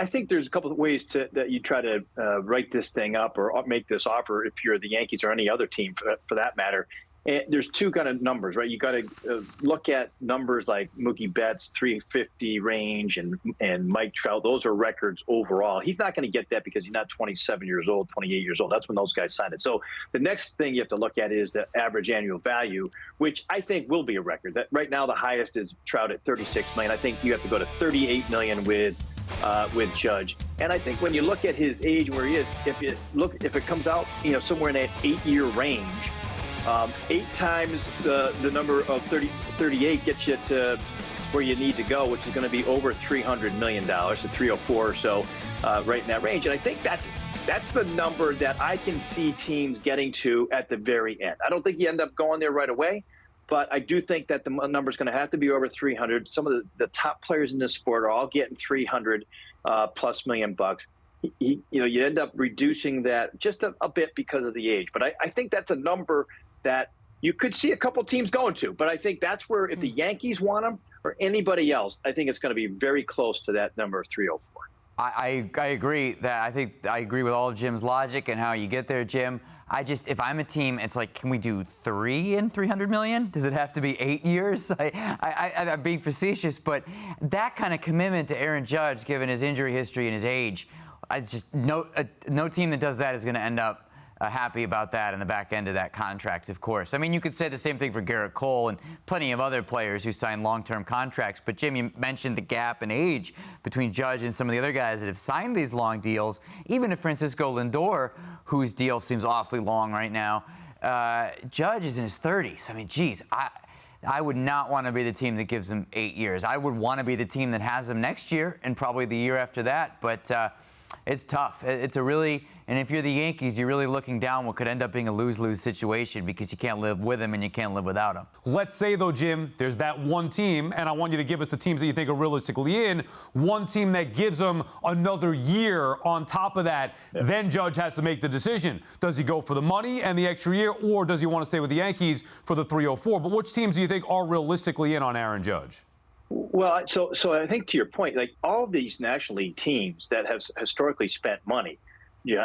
I think there's a couple of ways that you try to write this thing up or make this offer if you're the Yankees or any other team for that matter. And there's two kind of numbers, right? You got to look at numbers like Mookie Betts, 350 range, and Mike Trout. Those are records overall. He's not going to get that because he's not 27 years old, 28 years old. That's when those guys signed it. So the next thing you have to look at is the average annual value, which I think will be a record. That right now the highest is Trout at 36 million. I think you have to go to 38 million with Judge. And I think when you look at his age where he is, if it comes out, somewhere in that 8-year range. 8 times the number of 38 gets you to where you need to go, which is going to be over $300 million, so 304 or so, right in that range. And I think that's the number that I can see teams getting to at the very end. I don't think you end up going there right away, but I do think that the number is going to have to be over 300. Some of the top players in this sport are all getting 300 plus million bucks. You end up reducing that just a bit because of the age. But I think that's a number that you could see a couple teams going to. But I think that's where if the Yankees want him or anybody else, I think it's going to be very close to that number of 304. I agree that I agree with all of Jim's logic and how you get there, Jim. If I'm a team, it's like, can we do 3 in 300 million? Does it have to be 8 years? I'm being facetious, but that kind of commitment to Aaron Judge, given his injury history and his age, no team that does that is going to end up happy about that in the back end of that contract, of course. I mean, you could say the same thing for Garrett Cole and plenty of other players who sign long-term contracts. But, Jim, you mentioned the gap in age between Judge and some of the other guys that have signed these long deals. Even if Francisco Lindor, whose deal seems awfully long right now, Judge is in his 30s. I mean, geez, I would not want to be the team that gives him 8 years. I would want to be the team that has him next year and probably the year after that. But it's tough. And if you're the Yankees, you're really looking down what could end up being a lose-lose situation because you can't live with him and you can't live without him. Let's say, though, Jim, there's that one team, and I want you to give us the teams that you think are realistically in. One team that gives them another year on top of that, then Judge has to make the decision. Does he go for the money and the extra year, or does he want to stay with the Yankees for the 304? But which teams do you think are realistically in on Aaron Judge? Well, so I think to your point, like all of these National League teams that have historically spent money,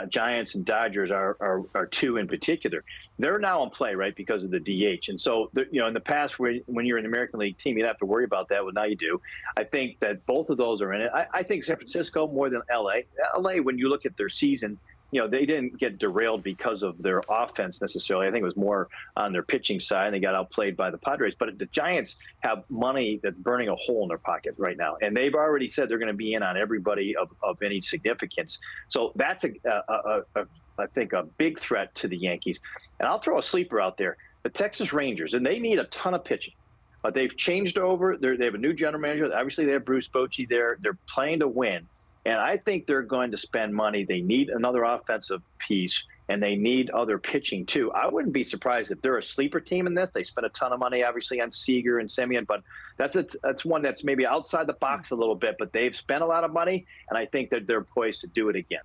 Giants and Dodgers are two in particular. They're now in play, right, because of the DH. And so, in the past, when you're an American League team, you didn't have to worry about that. Well, now you do. I think that both of those are in it. I think San Francisco more than L.A. L.A., when you look at their season, they didn't get derailed because of their offense necessarily. I think it was more on their pitching side, and they got outplayed by the Padres. But the Giants have money that's burning a hole in their pocket right now, and they've already said they're going to be in on everybody of any significance. So that's, I think, a big threat to the Yankees. And I'll throw a sleeper out there, the Texas Rangers, and they need a ton of pitching. But they've changed over. They have a new general manager. Obviously, they have Bruce Bochy there. They're playing to win. And I think they're going to spend money. They need another offensive piece, and they need other pitching, too. I wouldn't be surprised if they're a sleeper team in this. They spent a ton of money, obviously, on Seager and Semien, but that's one that's maybe outside the box a little bit, but they've spent a lot of money, and I think that they're poised to do it again.